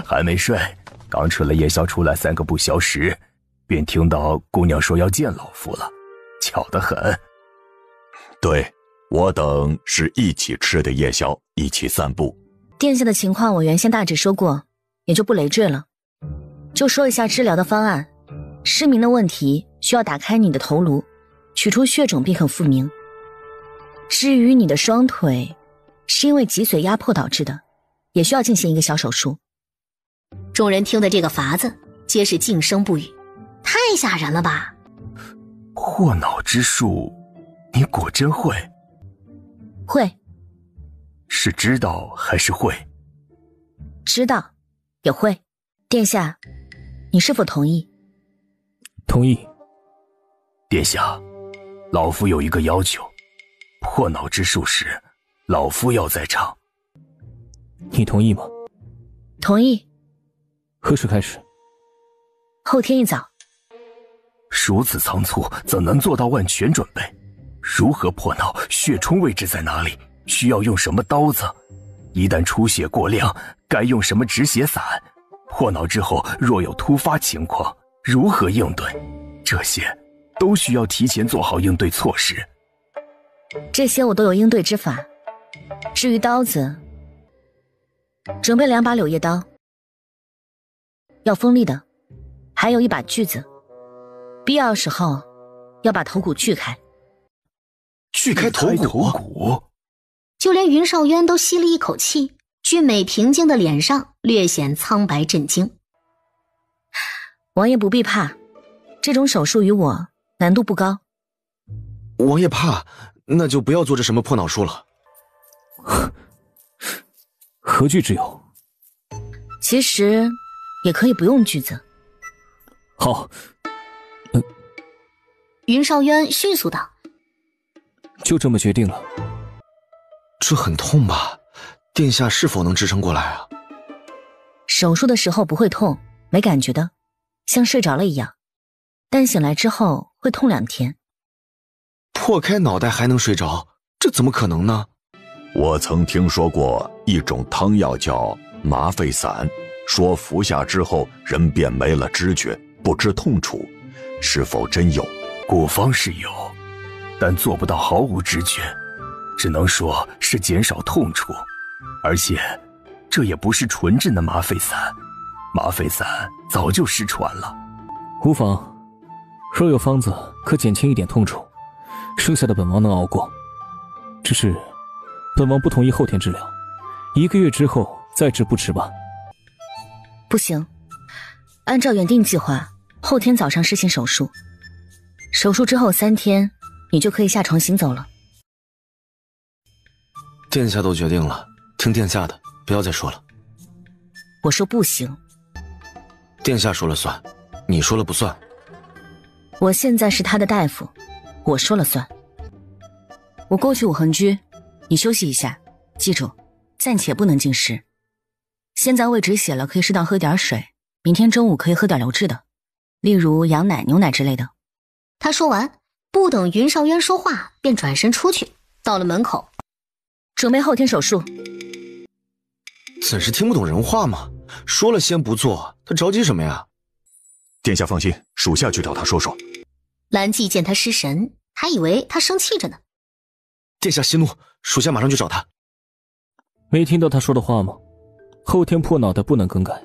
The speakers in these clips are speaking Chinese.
还没睡，刚吃了夜宵出来3个不消时，便听到姑娘说要见老夫了，巧得很。对，我等是一起吃的夜宵，一起散步。殿下的情况我原先大致说过，也就不累赘了。就说一下治疗的方案。失明的问题需要打开你的头颅，取出血肿便可复明。至于你的双腿是因为脊髓压迫导致的，也需要进行一个小手术。众人听的这个法子皆是静声不语，太吓人了吧。破脑之术你果真会？会。是知道还是会？知道也会。殿下，你是否同意？同意。殿下，老夫有一个要求，破脑之术时老夫要在场。你同意吗？同意。何时开始？后天一早。如此仓促，怎能做到万全准备？如何破脑？血冲位置在哪里？需要用什么刀子？一旦出血过量，该用什么止血散？破脑之后若有突发情况，如何应对？这些都需要提前做好应对措施。这些我都有应对之法。至于刀子，准备2把柳叶刀，要锋利的，还有1把锯子，必要时候要把头骨锯开。锯开头骨？就连云少渊都吸了一口气，俊美平静的脸上略显苍白震惊。王爷不必怕，这种手术于我难度不高。王爷怕，那就不要做这什么破脑术了。何惧之有？其实也可以不用锯子。好。云少渊迅速道：就这么决定了。这很痛吧？殿下是否能支撑过来啊？手术的时候不会痛，没感觉的，像睡着了一样，但醒来之后会痛2天。破开脑袋还能睡着，这怎么可能呢？我曾听说过一种汤药叫麻沸散，说服下之后人便没了知觉，不知痛楚，是否真有？古方是有，但做不到毫无知觉，只能说是减少痛楚。而且这也不是纯正的麻沸散，麻沸散早就失传了。无妨，若有方子可减轻一点痛楚，剩下的本王能熬过。只是本王不同意后天治疗，1个月之后再治不迟吧？不行，按照原定计划，后天早上施行手术，手术之后3天你就可以下床行走了。殿下都决定了，听殿下的，不要再说了。我说不行。殿下说了算，你说了不算。我现在是他的大夫，我说了算。我过去5横居，你休息一下，记住，暂且不能进食。现在胃止血了，可以适当喝点水，明天中午可以喝点流质的，例如羊奶、牛奶之类的。他说完，不等云少渊说话，便转身出去，到了门口，准备后天手术。怎是听不懂人话吗？说了先不做，他着急什么呀？殿下放心，属下去找他说说。蓝寂见他失神，还以为他生气着呢。殿下息怒，属下马上去找他。没听到他说的话吗？后天破脑袋不能更改，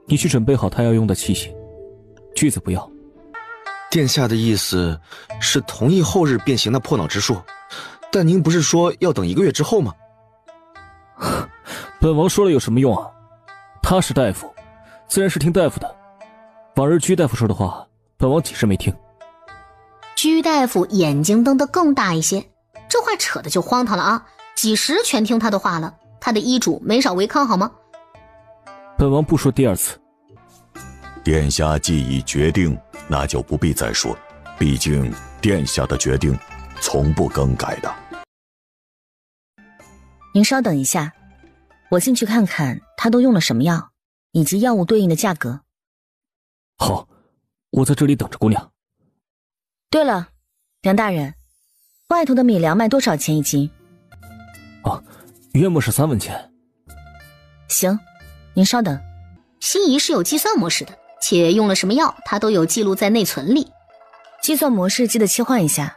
你去准备好他要用的器械，锯子不要。殿下的意思是同意后日便行那破脑之术，但您不是说要等1个月之后吗？本王说了有什么用啊？他是大夫，自然是听大夫的。往日居大夫说的话，本王几时没听？居大夫眼睛瞪得更大一些，这话扯的就荒唐了啊！几时全听他的话了？他的医嘱没少违抗好吗？本王不说第2次。殿下既已决定，那就不必再说，毕竟殿下的决定从不更改的。您稍等一下，我进去看看他都用了什么药，以及药物对应的价格。好，我在这里等着姑娘。对了，梁大人，外头的米粮卖多少钱1斤？约莫是3文钱。行，您稍等。心仪是有计算模式的，且用了什么药，他都有记录在内存里。计算模式记得切换一下，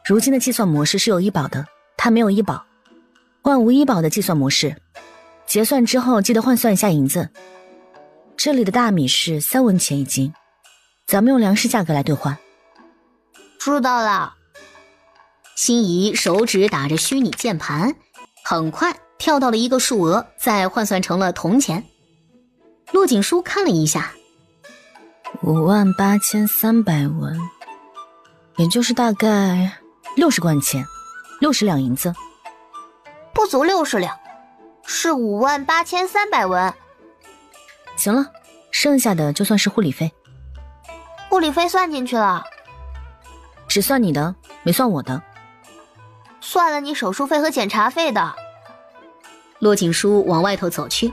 如今的计算模式是有医保的，他没有医保，换无医保的计算模式。结算之后记得换算一下银子。这里的大米是3文钱一斤，咱们用粮食价格来兑换。知道了。心仪手指打着虚拟键盘，很快跳到了一个数额，再换算成了铜钱。骆锦书看了一下58300文，也就是大概60贯钱，60两银子。不足60两，是58300文。行了，剩下的就算是护理费。护理费算进去了？只算你的，没算我的。算了你手术费和检查费的。骆锦书往外头走去。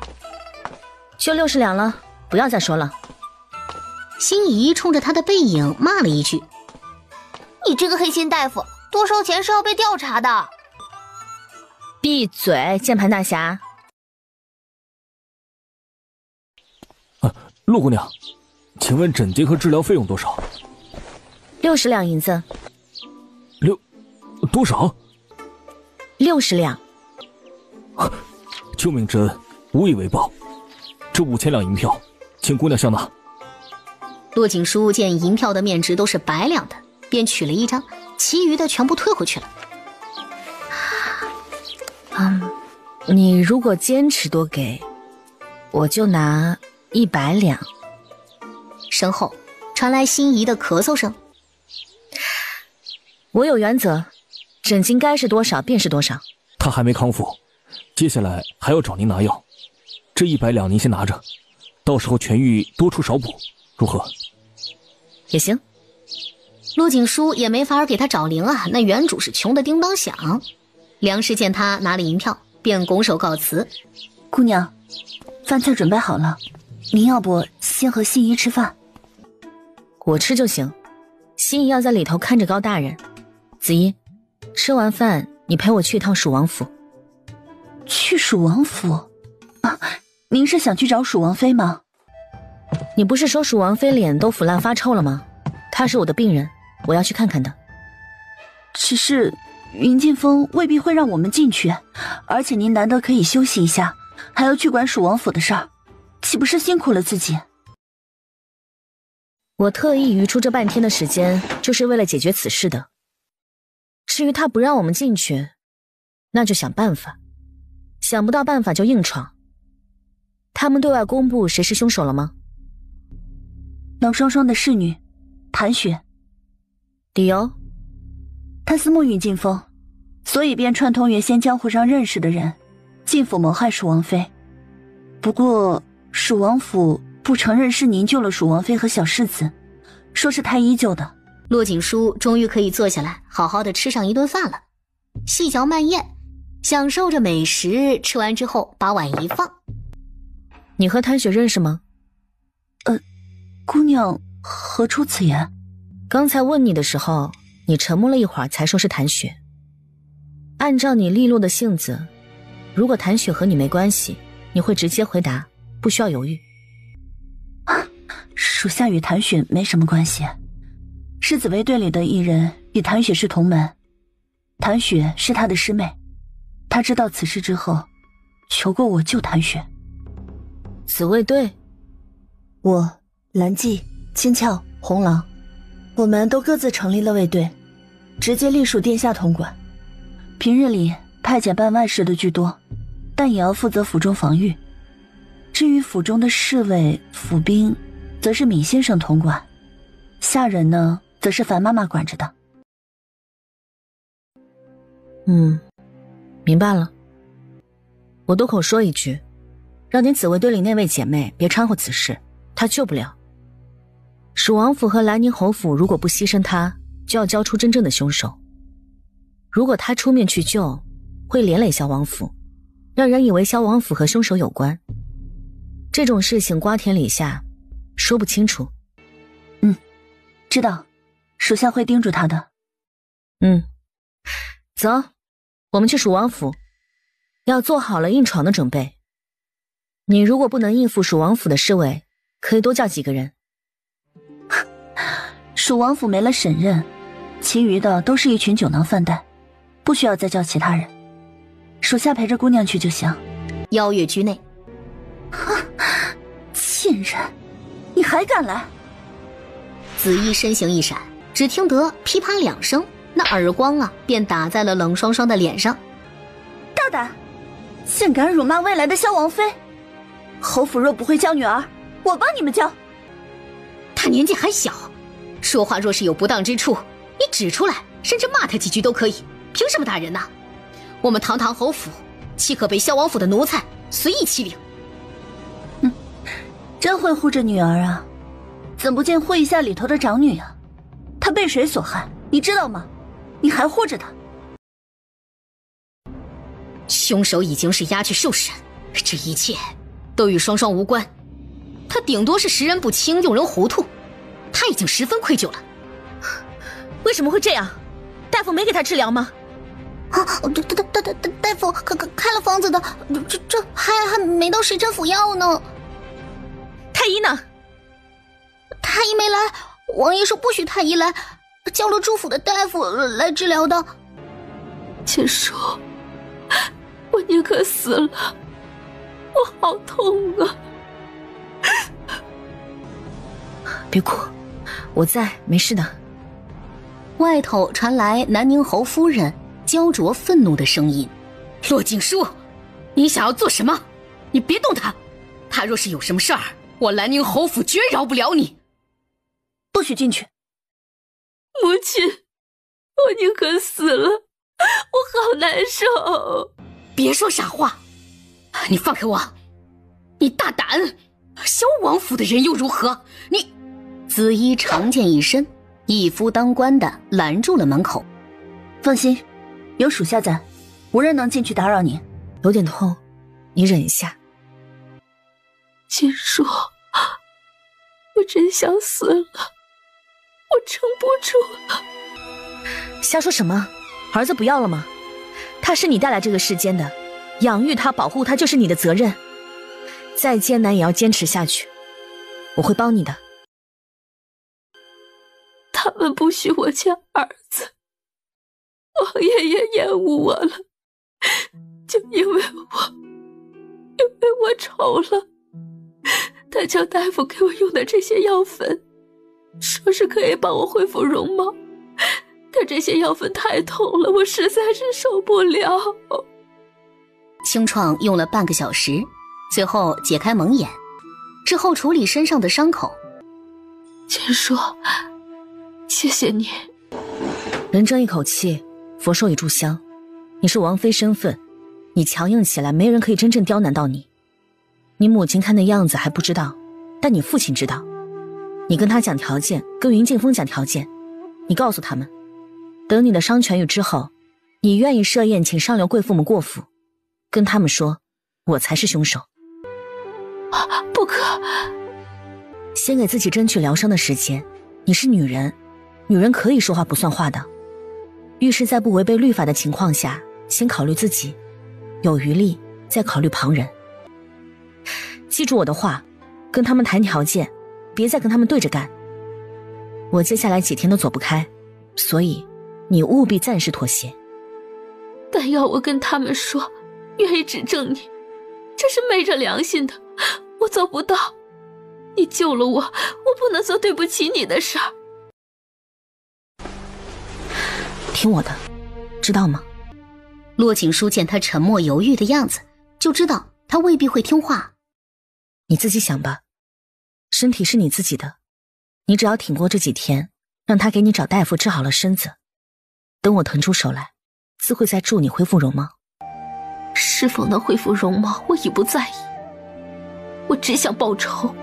就60两了，不要再说了。心仪冲着他的背影骂了一句：你这个黑心大夫，多收钱是要被调查的。闭嘴，键盘大侠。陆姑娘，请问诊金和治疗费用多少？60两银子。多少？60两。救命之恩，无以为报。这5000两银票，请姑娘相纳。骆锦书见银票的面值都是100两的，便取了一张，其余的全部退回去了。你如果坚持多给，我就拿100两。身后传来心仪的咳嗽声。我有原则，诊金该是多少便是多少。他还没康复，接下来还要找您拿药。这100两您先拿着，到时候痊愈多出少补，如何？也行。陆锦书也没法给他找零啊，那原主是穷的叮当响。梁氏见他拿了银票，便拱手告辞。姑娘，饭菜准备好了，您要不先和心仪吃饭？我吃就行，心仪要在里头看着高大人。子怡，吃完饭你陪我去一趟蜀王府。去蜀王府？啊，您是想去找蜀王妃吗？你不是说蜀王妃脸都腐烂发臭了吗？她是我的病人，我要去看看的。只是云劲风未必会让我们进去，而且您难得可以休息一下，还要去管蜀王府的事儿，岂不是辛苦了自己？我特意余出这半天的时间，就是为了解决此事的。至于他不让我们进去，那就想办法，想不到办法就硬闯。他们对外公布谁是凶手了吗？冷霜霜的侍女谭雪。理由？他私慕云劲风，所以便串通原先江湖上认识的人，进府谋害蜀王妃。不过蜀王府不承认是您救了蜀王妃和小世子，说是太医救的。骆锦书终于可以坐下来好好的吃上一顿饭了，细嚼慢咽，享受着美食。吃完之后把碗一放。你和谭雪认识吗？姑娘何出此言？刚才问你的时候，你沉默了一会儿才说是谭雪。按照你利落的性子，如果谭雪和你没关系，你会直接回答，不需要犹豫。属下与谭雪没什么关系，是紫薇队里的一人与谭雪是同门，谭雪是他的师妹，他知道此事之后，求过我救谭雪。紫薇队？我、蓝髻、青俏、红狼，我们都各自成立了卫队，直接隶属殿下统管。平日里派遣办外事的居多，但也要负责府中防御。至于府中的侍卫、府兵，则是闵先生统管，下人呢，则是樊妈妈管着的。明白了。我多口说一句，让你紫薇队里那位姐妹别掺和此事，她救不了。蜀王府和兰宁侯府如果不牺牲她，就要交出真正的凶手。如果她出面去救，会连累萧王府，让人以为萧王府和凶手有关。这种事情瓜田李下，说不清楚。知道，属下会叮嘱他的。走，我们去蜀王府，要做好了硬闯的准备。你如果不能应付蜀王府的侍卫，可以多叫几个人。蜀王府没了沈任，其余的都是一群酒囊饭袋，不需要再叫其他人。属下陪着姑娘去就行。邀月居内。哼，贱人，你还敢来！紫衣身形一闪，只听得噼啪2声，那耳光啊便打在了冷霜霜的脸上。大胆，竟敢辱骂未来的萧王妃！侯府若不会教女儿，我帮你们教。她年纪还小，说话若是有不当之处，你指出来，甚至骂她几句都可以。凭什么打人呢？我们堂堂侯府，岂可被萧王府的奴才随意欺凌？真会护着女儿啊，怎不见护一下里头的长女啊？她被谁所害，你知道吗？你还护着她？凶手已经是押去受审，这一切都与双双无关。他顶多是识人不清，用人糊涂，他已经十分愧疚了。为什么会这样？大夫没给他治疗吗？啊，大夫开了方子的，这还没到时辰服药呢。太医呢？太医没来，王爷说不许太医来，叫了朱府的大夫来治疗的。千叔，我宁可死了，我好痛啊！别哭，我在，没事的。外头传来南宁侯夫人焦灼愤怒的声音：“骆景书，你想要做什么？你别动他，他若是有什么事儿，我兰宁侯府绝饶不了你。”不许进去！母亲，我宁可死了，我好难受。别说傻话，你放开我！你大胆！萧王府的人又如何？你……紫衣长剑一伸，一夫当关的拦住了门口。放心，有属下在，无人能进去打扰你。有点痛，你忍一下。千叔，我真想死了，我撑不住了。瞎说什么？儿子不要了吗？他是你带来这个世间的，养育他、保护他就是你的责任。再艰难也要坚持下去，我会帮你的。他们不许我见儿子，王爷也厌恶我了，就因为我丑了。他叫大夫给我用的这些药粉，说是可以帮我恢复容貌，但这些药粉太痛了，我实在是受不了。清创用了半个小时，最后解开蒙眼，之后处理身上的伤口。千叔，谢谢你。人争一口气，佛手一炷香。你是王妃身份，你强硬起来，没人可以真正刁难到你。你母亲看那样子还不知道，但你父亲知道。你跟他讲条件，跟云静风讲条件，你告诉他们，等你的伤痊愈之后，你愿意设宴请上流贵妇们过府，跟他们说我才是凶手。不可！先给自己争取疗伤的时间。你是女人，女人可以说话不算话的。遇事在不违背律法的情况下，先考虑自己，有余力再考虑旁人。记住我的话，跟他们谈条件，别再跟他们对着干。我接下来几天都走不开，所以你务必暂时妥协。但要我跟他们说愿意指证你，这是昧着良心的，我做不到。你救了我，我不能做对不起你的事儿。听我的，知道吗？骆景书见他沉默犹豫的样子，就知道他未必会听话。你自己想吧，身体是你自己的，你只要挺过这几天，让他给你找大夫治好了身子，等我腾出手来，自会再助你恢复容貌。是否能恢复容貌，我已不在意，我只想报仇。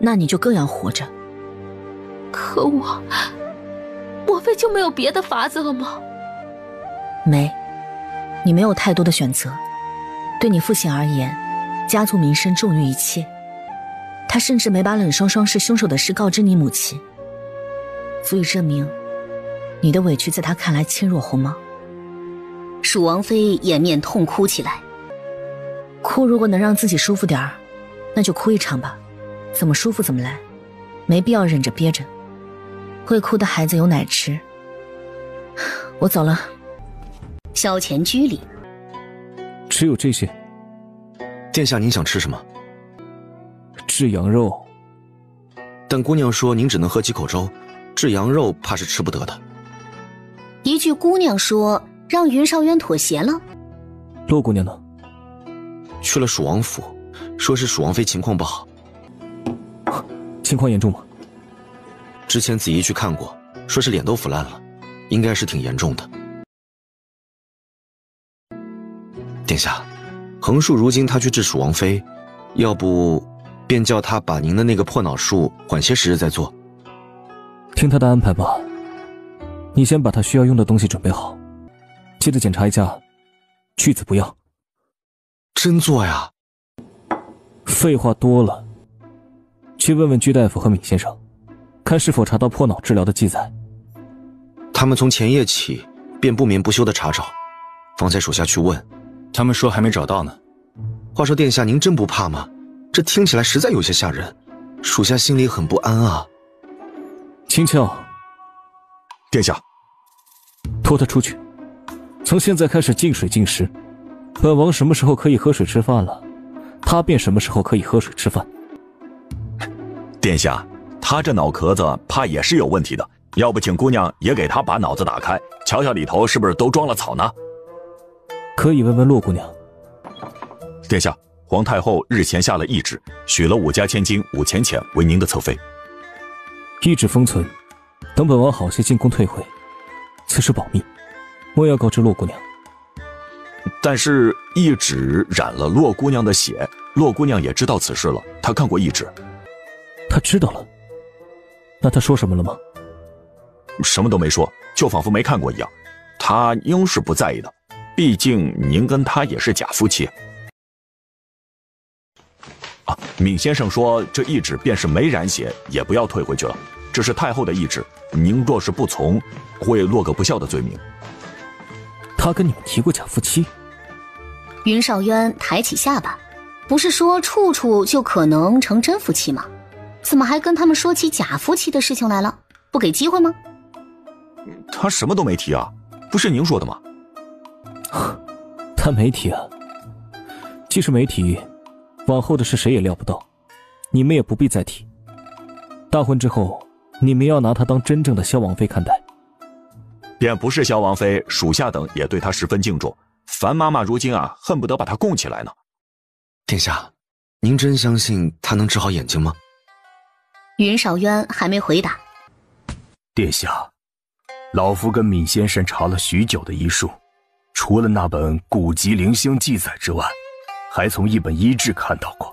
那你就更要活着。可我莫非就没有别的法子了吗？没，你没有太多的选择。对你父亲而言，家族名声重于一切，他甚至没把冷霜霜是凶手的事告知你母亲，足以证明你的委屈在他看来轻若鸿毛。蜀王妃掩面痛哭起来。哭如果能让自己舒服点儿，那就哭一场吧，怎么舒服怎么来，没必要忍着憋着。会哭的孩子有奶吃。我走了。萧乾居里。只有这些。殿下，您想吃什么？炙羊肉。但姑娘说您只能喝几口粥，炙羊肉怕是吃不得的。一句姑娘说，让云少渊妥协了。洛姑娘呢？去了蜀王府，说是蜀王妃情况不好。情况严重吗？之前子怡去看过，说是脸都腐烂了，应该是挺严重的。殿下，横竖如今他去治蜀王妃，要不便叫他把您的那个破脑术缓些时日再做。听他的安排吧。你先把他需要用的东西准备好，记得检查一下，锯子不要。真做呀？废话多了。去问问居大夫和闵先生，看是否查到破脑治疗的记载。他们从前夜起便不眠不休的查找，方才属下去问，他们说还没找到呢。话说殿下，您真不怕吗？这听起来实在有些吓人，属下心里很不安啊。青俏，殿下，拖他出去。从现在开始禁水禁食，本王什么时候可以喝水吃饭了，他便什么时候可以喝水吃饭。殿下，他这脑壳子怕也是有问题的，要不请姑娘也给他把脑子打开，瞧瞧里头是不是都装了草呢？可以问问洛姑娘。殿下，皇太后日前下了懿旨，许了5家千金5000钱为您的侧妃。懿旨封存，等本王好些进宫退回，此事保密，莫要告知洛姑娘。但是懿旨染了洛姑娘的血，洛姑娘也知道此事了，她看过懿旨。她知道了？那她说什么了吗？什么都没说，就仿佛没看过一样。她应是不在意的，毕竟您跟她也是假夫妻。啊，闵先生说这懿旨便是没染血，也不要退回去了。这是太后的懿旨，您若是不从，会落个不孝的罪名。他跟你们提过假夫妻？云少渊抬起下巴，不是说处处就可能成真夫妻吗？怎么还跟他们说起假夫妻的事情来了？不给机会吗？他什么都没提啊，不是您说的吗？他没提啊。即使没提，往后的事谁也料不到，你们也不必再提。大婚之后，你们要拿她当真正的萧王妃看待。便不是萧王妃，属下等也对她十分敬重。樊妈妈如今啊，恨不得把她供起来呢。殿下，您真相信她能治好眼睛吗？云少渊还没回答。殿下，老夫跟闵先生查了许久的医书，除了那本古籍灵星记载之外，还从一本医志看到过，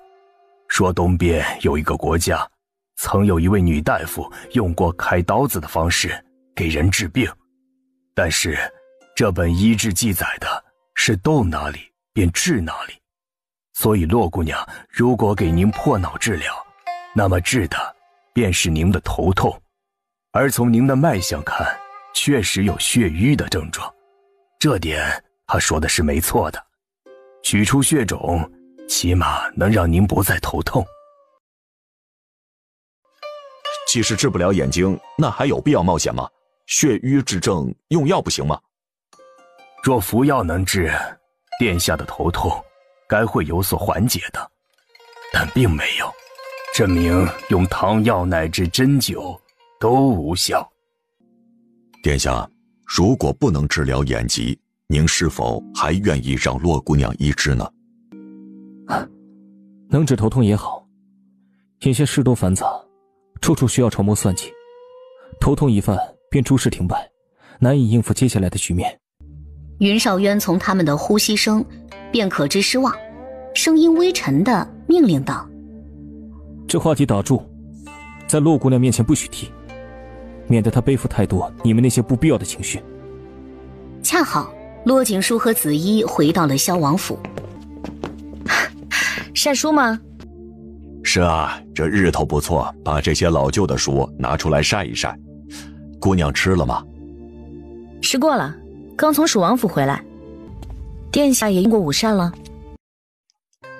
说东边有一个国家，曾有一位女大夫用过开刀子的方式给人治病，但是这本医志记载的是动哪里便治哪里，所以洛姑娘如果给您破脑治疗，那么治的便是您的头痛，而从您的脉象看，确实有血瘀的症状，这点他说的是没错的。取出血肿，起码能让您不再头痛。既是治不了眼睛，那还有必要冒险吗？血瘀之症用药不行吗？若服药能治，殿下的头痛该会有所缓解的，但并没有，证明用汤药乃至针灸都无效。殿下，如果不能治疗眼疾，您是否还愿意让洛姑娘医治呢？能治头痛也好，眼下事多繁杂，处处需要筹谋算计，头痛一犯便诸事停摆，难以应付接下来的局面。云少渊从他们的呼吸声便可知失望，声音微沉地命令道：这话题打住，在洛姑娘面前不许提，免得她背负太多你们那些不必要的情绪。恰好骆锦书和子衣回到了萧王府。晒书吗？是啊，这日头不错，把这些老旧的书拿出来晒一晒。姑娘吃了吗？吃过了，刚从蜀王府回来。殿下也用过午膳了？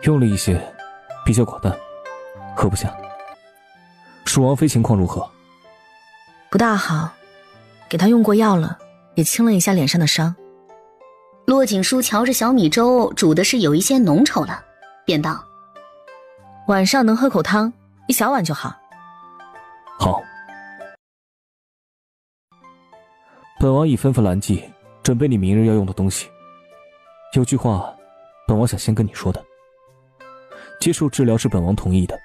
用了一些，比较寡淡，喝不下。蜀王妃情况如何？不大好，给她用过药了，也清了一下脸上的伤。骆锦书瞧着小米粥煮的是有一些浓稠了，便道：晚上能喝口汤，1小碗就好。好。本王已吩咐兰记准备你明日要用的东西。有句话，本王想先跟你说的。接受治疗是本王同意的，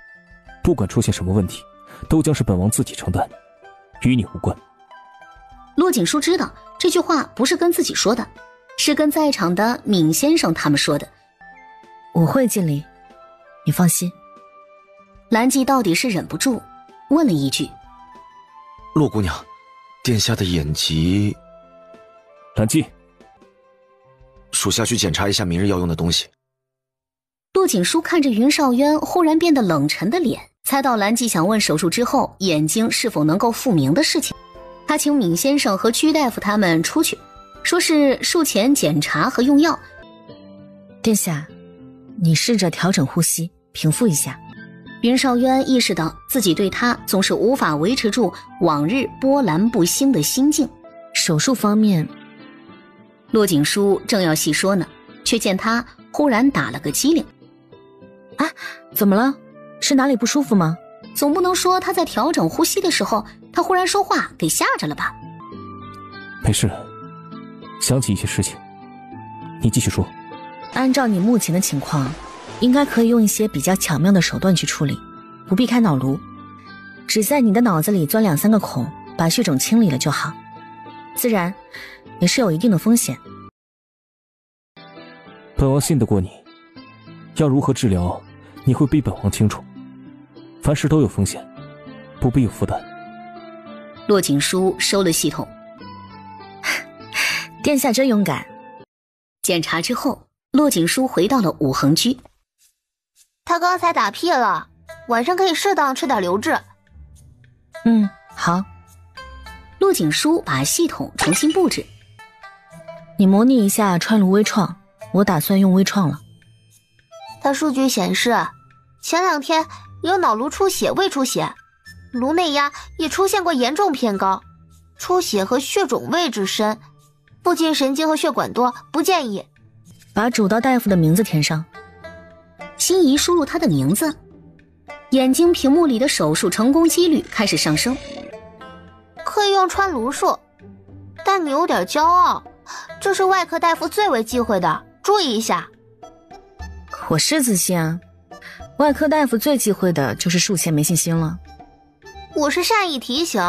不管出现什么问题，都将是本王自己承担，与你无关。骆锦书知道这句话不是跟自己说的，是跟在场的闵先生他们说的。我会尽力，你放心。兰记到底是忍不住问了一句：洛姑娘，殿下的眼疾……兰记，属下去检查一下明日要用的东西。骆锦书看着云少渊忽然变得冷沉的脸，猜到兰记想问手术之后眼睛是否能够复明的事情。他请闵先生和居大夫他们出去，说是术前检查和用药。殿下，你试着调整呼吸，平复一下。云少渊意识到自己对他总是无法维持住往日波澜不兴的心境。手术方面，骆锦书正要细说呢，却见他忽然打了个激灵。啊，怎么了？是哪里不舒服吗？总不能说他在调整呼吸的时候，他忽然说话给吓着了吧？没事，想起一些事情，你继续说。按照你目前的情况，应该可以用一些比较巧妙的手段去处理，不必开脑颅，只在你的脑子里钻2-3个孔，把血肿清理了就好。自然也是有一定的风险。本王信得过你，要如何治疗，你会比本王清楚。凡事都有风险，不必有负担。骆锦书收了系统。殿下真勇敢。检查之后，骆锦书回到了武恒居。他刚才打屁了，晚上可以适当吃点流质。好。骆锦书把系统重新布置。你模拟一下川颅微创，我打算用微创了。他数据显示，前2天有脑颅出血、胃出血，颅内压也出现过严重偏高，出血和血肿位置深，附近神经和血管多，不建议。把主刀大夫的名字填上。心仪输入他的名字，眼睛屏幕里的手术成功几率开始上升。可以用川颅术，但你有点骄傲，这是外科大夫最为忌讳的，注意一下。我是自信啊，外科大夫最忌讳的就是术前没信心了。我是善意提醒，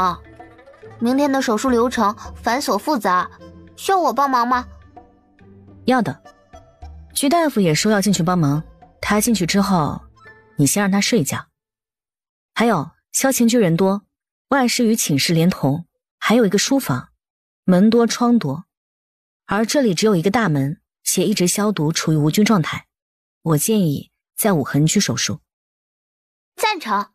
明天的手术流程繁琐复杂，需要我帮忙吗？要的。居大夫也说要进去帮忙，他进去之后，你先让他睡一觉。还有，萧前居人多，外室与寝室连同，还有一个书房，门多窗多，而这里只有一个大门，且一直消毒，处于无菌状态。我建议在武恒居手术。赞成。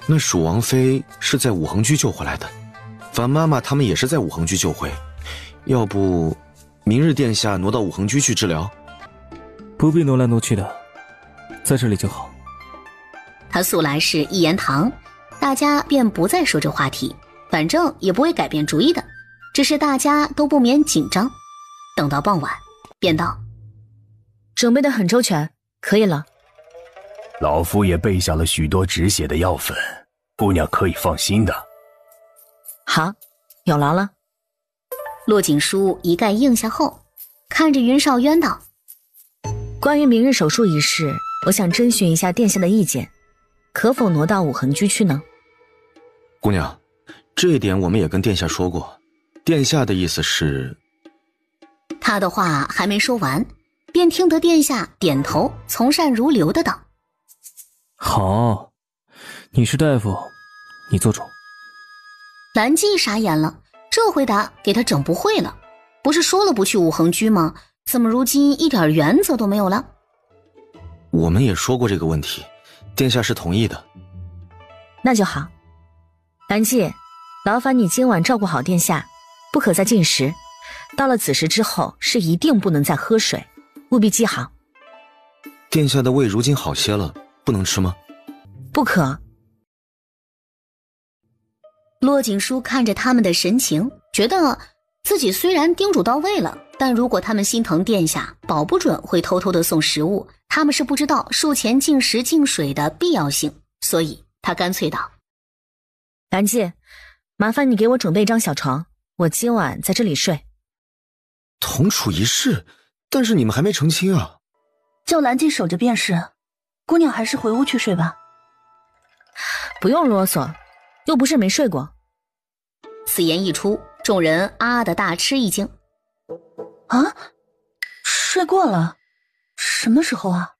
那蜀王妃是在武恒居救回来的，樊妈妈他们也是在武恒居救回，要不明日殿下挪到武恒居去治疗？不必挪来挪去的，在这里就好。他素来是一言堂，大家便不再说这话题，反正也不会改变主意的，只是大家都不免紧张。等到傍晚，便道：准备得很周全，可以了。老夫也备下了许多止血的药粉，姑娘可以放心的。好，有劳了。骆锦书一概应下后，看着云少渊道：关于明日手术一事，我想征询一下殿下的意见，可否挪到武恒居去呢？姑娘，这一点我们也跟殿下说过，殿下的意思是……他的话还没说完，便听得殿下点头，从善如流的道：好，你是大夫，你做主。兰记傻眼了，这回答给他整不会了。不是说了不去武恒居吗？怎么如今一点原则都没有了？我们也说过这个问题，殿下是同意的。那就好。兰记，劳烦你今晚照顾好殿下，不可再进食，到了子时之后是一定不能再喝水，务必记好。殿下的胃如今好些了，不能吃吗？不可。骆锦书看着他们的神情，觉得自己虽然叮嘱到位了，但如果他们心疼殿下，保不准会偷偷的送食物，他们是不知道术前禁食禁水的必要性，所以他干脆道：兰记，麻烦你给我准备一张小床，我今晚在这里睡。同处一室，但是你们还没成亲啊。叫兰记守着便是，姑娘还是回屋去睡吧。不用啰嗦，又不是没睡过。此言一出，众人啊的大吃一惊。啊？睡过了？什么时候啊？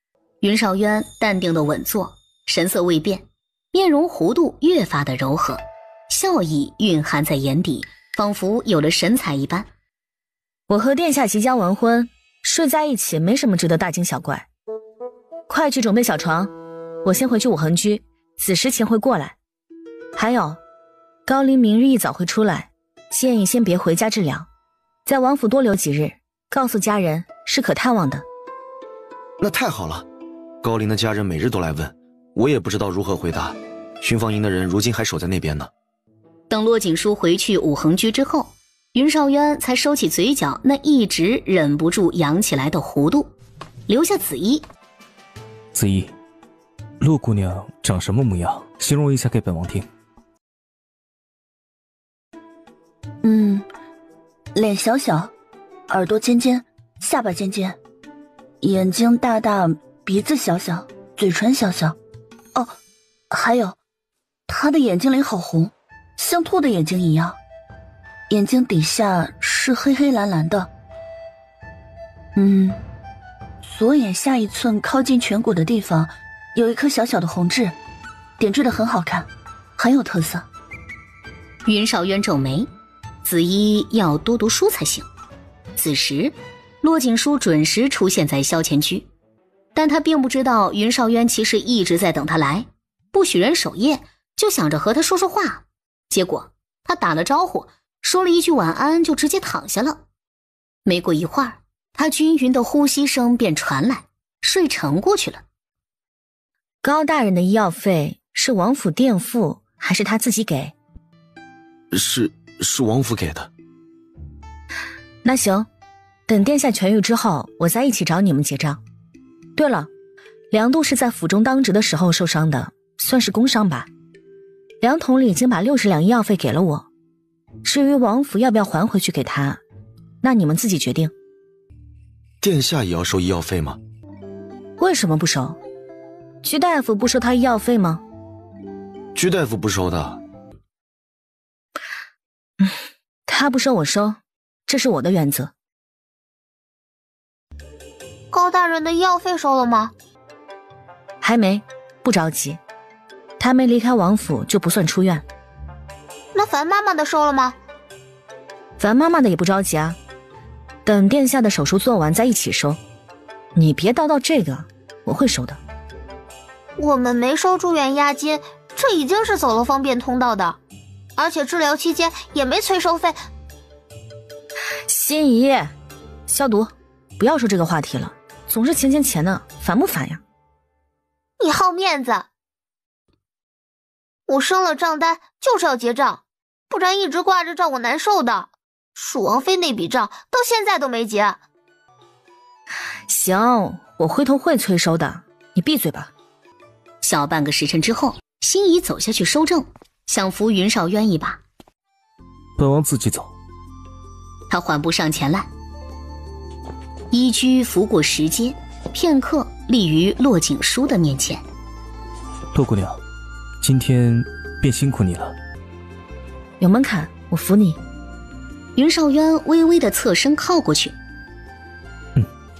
云少渊淡定的稳坐，神色未变，面容弧度越发的柔和，笑意蕴含在眼底，仿佛有了神采一般。我和殿下即将完婚，睡在一起没什么值得大惊小怪。快去准备小床，我先回去武恒居，子时前会过来。还有，高陵明日一早会出来，建议先别回家治疗，在王府多留几日，告诉家人是可探望的。那太好了，高陵的家人每日都来问，我也不知道如何回答。巡防营的人如今还守在那边呢。等骆锦书回去武恒居之后，云少渊才收起嘴角那一直忍不住扬起来的弧度，留下子衣。子衣，陆姑娘长什么模样？形容一下给本王听。脸小小，耳朵尖尖，下巴尖尖，眼睛大大，鼻子小小，嘴唇小小。哦，还有，她的眼睛里好红，像兔的眼睛一样，眼睛底下是黑黑蓝蓝的。左眼下1寸靠近颧骨的地方有一颗小小的红痣，点缀得很好看，很有特色。云少渊皱眉，子衣要多读书才行。此时骆锦书准时出现在萧前居，但他并不知道云少渊其实一直在等他来，不许人守夜，就想着和他说说话。结果他打了招呼，说了一句晚安，就直接躺下了。没过一会儿，他均匀的呼吸声便传来，睡沉过去了。高大人的医药费是王府垫付还是他自己给？是王府给的。那行，等殿下痊愈之后，我再一起找你们结账。对了，梁度是在府中当值的时候受伤的，算是工伤吧。梁统领已经把60两医药费给了我，至于王府要不要还回去给他，那你们自己决定。殿下也要收医药费吗？为什么不收？居大夫不收他医药费吗？居大夫不收的。他不收我收，这是我的原则。高大人的医药费收了吗？还没，不着急。他没离开王府就不算出院。那樊妈妈的收了吗？樊妈妈的也不着急啊，等殿下的手术做完再一起收。你别叨叨这个，我会收的。我们没收住院押金，这已经是走了方便通道的，而且治疗期间也没催收费。心仪，消毒，不要说这个话题了，总是钱的，烦不烦呀？你好面子。我升了账单就是要结账，不然一直挂着账我难受的。蜀王妃那笔账到现在都没结。行，我回头会催收的，你闭嘴吧。小半个时辰之后，心仪走下去收证，想扶云少渊一把。本王自己走。他缓步上前来，依居拂过石阶，片刻立于骆锦书的面前。骆姑娘，今天便辛苦你了。有门槛，我服你。云少渊微微的侧身靠过去。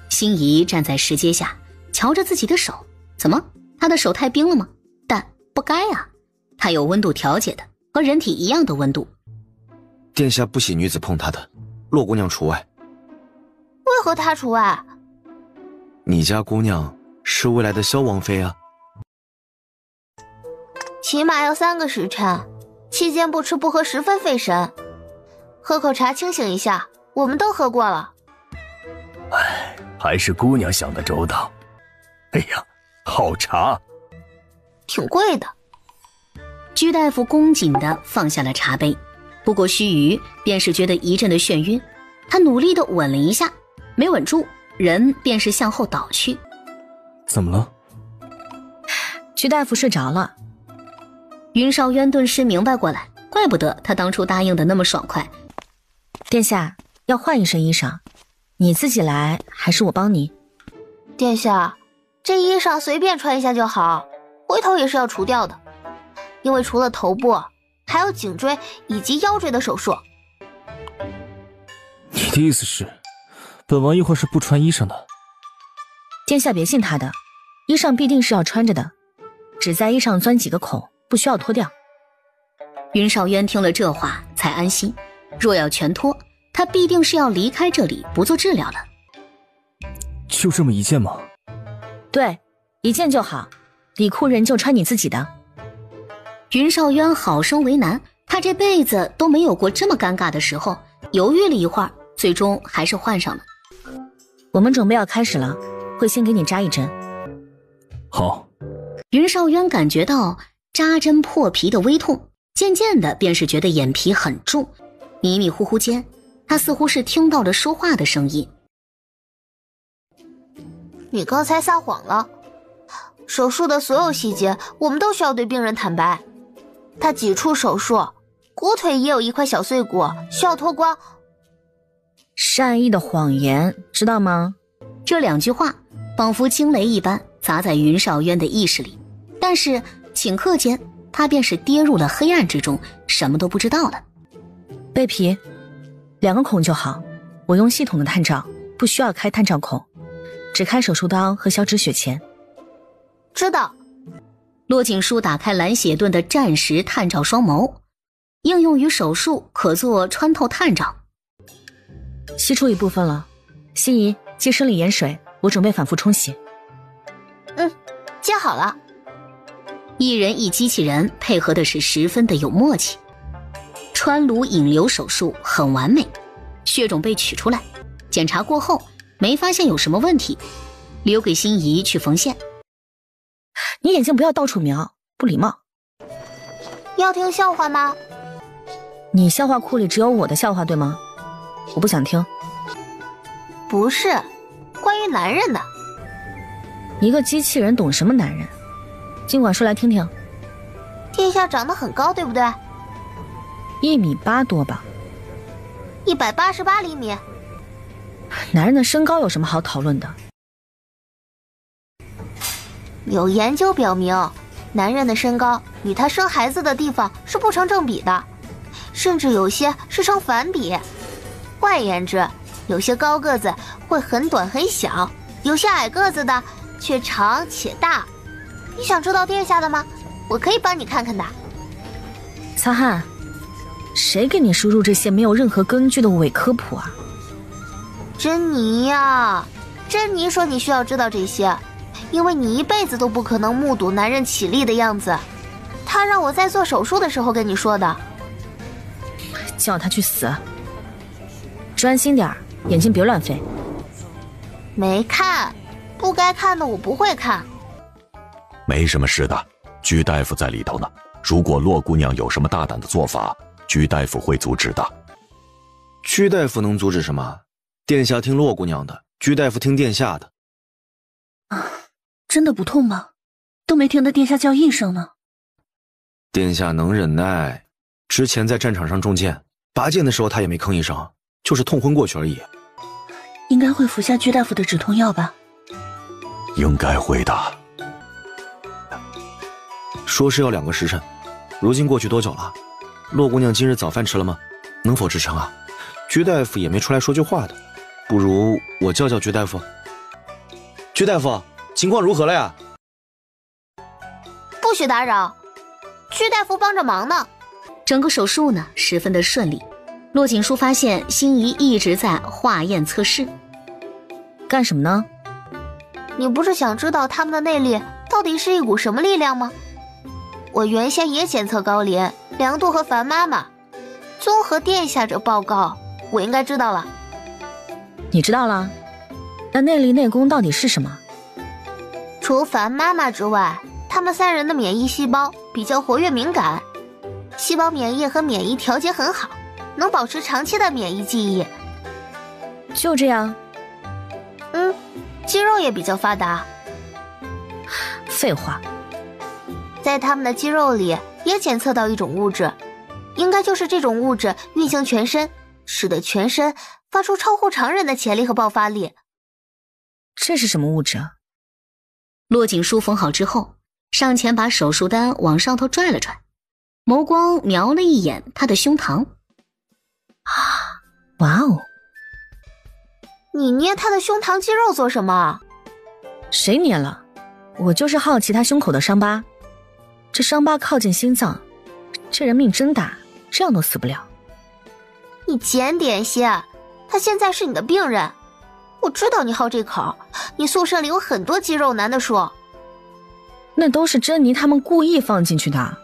心仪站在石阶下，瞧着自己的手，怎么？他的手太冰了吗？但不该啊，他有温度调节的，和人体一样的温度。殿下不喜女子碰他的，骆姑娘除外。为何她除外？你家姑娘是未来的萧王妃啊。起码要3个时辰，期间不吃不喝十分费神。喝口茶清醒一下，我们都喝过了。还是姑娘想得周到。哎呀，好茶，挺贵的。居大夫恭谨地放下了茶杯，不过须臾便是觉得一阵的眩晕，他努力地稳了一下，没稳住，人便是向后倒去。怎么了？居大夫睡着了。云少渊顿时明白过来，怪不得他当初答应的那么爽快。殿下，要换一身衣裳，你自己来还是我帮你？殿下，这衣裳随便穿一下就好，回头也是要除掉的，因为除了头部，还有颈椎以及腰椎的手术。你的意思是，本王一会儿是不穿衣裳的？殿下别信他的，衣裳必定是要穿着的，只在衣裳钻几个孔，不需要脱掉。云少渊听了这话才安心，若要全脱，他必定是要离开这里不做治疗了。就这么一件吗？对，一件就好，里裤仍旧穿你自己的。云少渊好生为难，他这辈子都没有过这么尴尬的时候，犹豫了一会儿，最终还是换上了。我们准备要开始了，会先给你扎一针。好。云少渊感觉到扎针破皮的微痛，渐渐的便是觉得眼皮很重，迷迷糊糊间，他似乎是听到了说话的声音。你刚才撒谎了，手术的所有细节我们都需要对病人坦白。他几处手术，骨腿也有一块小碎骨需要脱光。善意的谎言，知道吗？这两句话仿佛惊雷一般砸在云少渊的意识里，但是顷刻间他便是跌入了黑暗之中，什么都不知道了。背皮2个孔就好，我用系统的探照，不需要开探照孔，只开手术刀和小止血钳。知道。骆锦书打开蓝血盾的战时探照双眸，应用于手术，可做穿透探照。吸出一部分了，心仪接生理盐水，我准备反复冲洗。接好了。一人一机器人配合的是十分的有默契。穿颅引流手术很完美，血肿被取出来，检查过后没发现有什么问题，留给心仪去缝线。你眼睛不要到处瞄，不礼貌。要听笑话吗？你笑话库里只有我的笑话对吗？我不想听。不是，关于男人的。一个机器人懂什么男人？尽管说来听听。殿下长得很高，对不对1.8米多吧。188厘米。男人的身高有什么好讨论的？有研究表明，男人的身高与他生孩子的地方是不成正比的，甚至有些是成反比。换言之，有些高个子会很短很小，有些矮个子的却长且大。你想知道殿下的吗？我可以帮你看看的。擦汗，谁给你输入这些没有任何根据的伪科普啊？珍妮呀，珍妮说你需要知道这些，因为你一辈子都不可能目睹男人起立的样子。她让我在做手术的时候跟你说的。叫他去死！专心点儿，眼睛别乱飞。没看，不该看的我不会看。没什么事的，居大夫在里头呢。如果洛姑娘有什么大胆的做法，居大夫会阻止的。居大夫能阻止什么？殿下听洛姑娘的，居大夫听殿下的。真的不痛吗？都没听得殿下叫一声呢。殿下能忍耐，之前在战场上中箭，拔剑的时候他也没吭一声，就是痛昏过去而已。应该会服下居大夫的止痛药吧？应该会的。说是要2个时辰，如今过去多久了？洛姑娘今日早饭吃了吗？能否支撑啊？居大夫也没出来说句话的，不如我叫居大夫。居大夫，情况如何了呀？不许打扰，居大夫帮着忙呢。整个手术呢十分的顺利。骆锦书发现心仪一直在化验测试。干什么呢？你不是想知道他们的内力到底是一股什么力量吗？我原先也检测高林、梁度和樊妈妈，综合殿下这报告，我应该知道了。你知道了？那内力内功到底是什么？除凡妈妈之外，他们3人的免疫细胞比较活跃敏感，细胞免疫和免疫调节很好，能保持长期的免疫记忆。就这样？肌肉也比较发达。废话。在他们的肌肉里也检测到一种物质，应该就是这种物质运行全身，使得全身发出超乎常人的潜力和爆发力。这是什么物质啊？骆锦书缝好之后，上前把手术单往上头拽了拽，眸光瞄了一眼他的胸膛。哇哦！你捏他的胸膛肌肉做什么？谁捏了？我就是好奇他胸口的伤疤。这伤疤靠近心脏，这人命真大，这样都死不了。你检点些，他现在是你的病人，我知道你好这口，你宿舍里有很多肌肉男的说。那都是珍妮他们故意放进去的。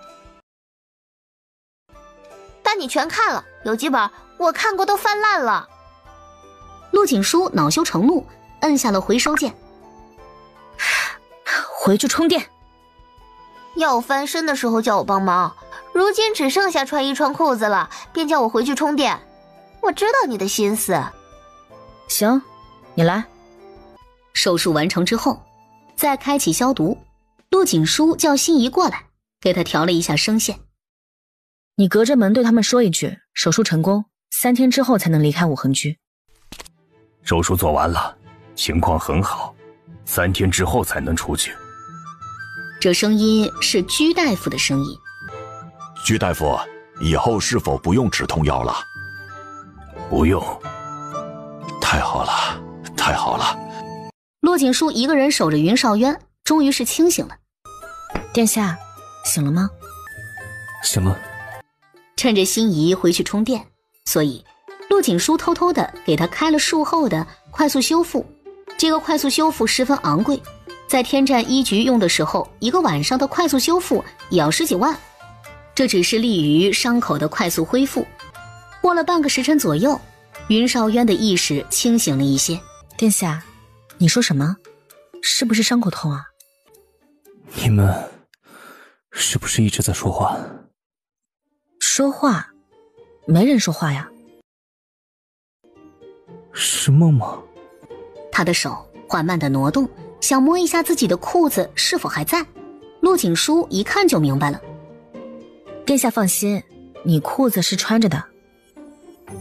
但你全看了，有几本我看过都翻烂了。陆锦书恼羞成怒，摁下了回收键。回去充电。要翻身的时候叫我帮忙，如今只剩下穿衣穿裤子了，便叫我回去充电。我知道你的心思。行，你来。手术完成之后，再开启消毒。陆锦书叫心仪过来，给他调了一下声线。你隔着门对他们说一句，手术成功，3天之后才能离开五恒居。手术做完了，情况很好，3天之后才能出去。这声音是居大夫的声音。居大夫，以后是否不用止痛药了？不用。太好了，太好了。骆锦书一个人守着云少渊，终于是清醒了。殿下，醒了吗？醒了。趁着心仪回去充电，所以陆锦书偷偷的给他开了术后的快速修复。这个快速修复十分昂贵，在天战1局用的时候，1个晚上的快速修复也要10几万。这只是利于伤口的快速恢复。过了半个时辰左右，云少渊的意识清醒了一些。殿下，你说什么？是不是伤口痛啊？你们是不是一直在说话？说话？没人说话呀。是梦吗？他的手缓慢地挪动，想摸一下自己的裤子是否还在。陆锦书一看就明白了。殿下放心，你裤子是穿着的。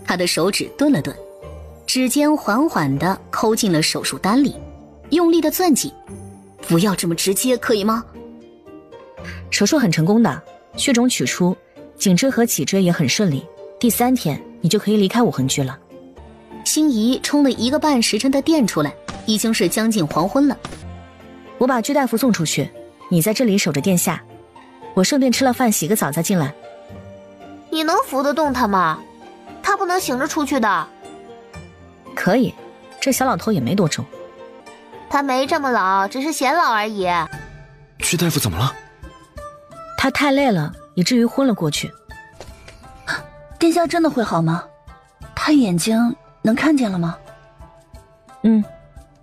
他的手指顿了顿，指尖缓缓地抠进了手术单里，用力地攥紧。不要这么直接，可以吗？手术很成功的，血肿取出，颈椎和脊椎也很顺利。第3天你就可以离开五恒居了。心仪充了1个半时辰的电出来，已经是将近黄昏了。我把居大夫送出去，你在这里守着殿下，我顺便吃了饭洗个澡再进来。你能扶得动他吗？他不能醒着出去的。可以，这小老头也没多重。他没这么老，只是显老而已。居大夫怎么了？他太累了，以至于昏了过去。殿下真的会好吗？他眼睛能看见了吗？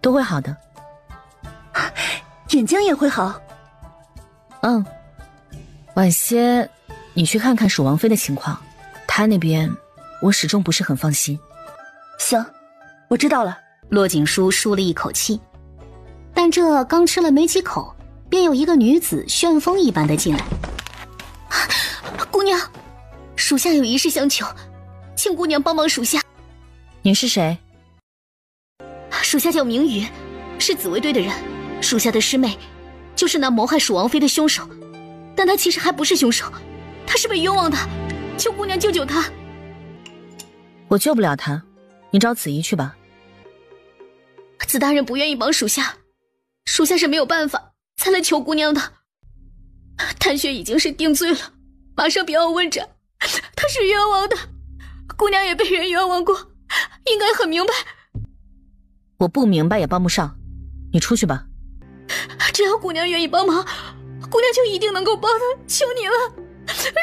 都会好的。眼睛也会好？晚些你去看看蜀王妃的情况，她那边我始终不是很放心。行，我知道了。骆锦书舒了一口气，但这刚吃了没几口，便有一个女子旋风一般的进来。姑娘，属下有一事相求，请姑娘帮忙属下。你是谁？属下叫明宇，是紫薇队的人。属下的师妹就是那谋害蜀王妃的凶手，但他其实还不是凶手，他是被冤枉的，求姑娘救救他。我救不了他，你找子怡去吧。紫大人不愿意帮属下，属下是没有办法才来求姑娘的。谭雪已经是定罪了，马上便要问斩，他是冤枉的，姑娘也被人冤枉过，应该很明白。我不明白也帮不上，你出去吧。只要姑娘愿意帮忙，姑娘就一定能够帮她，求你了。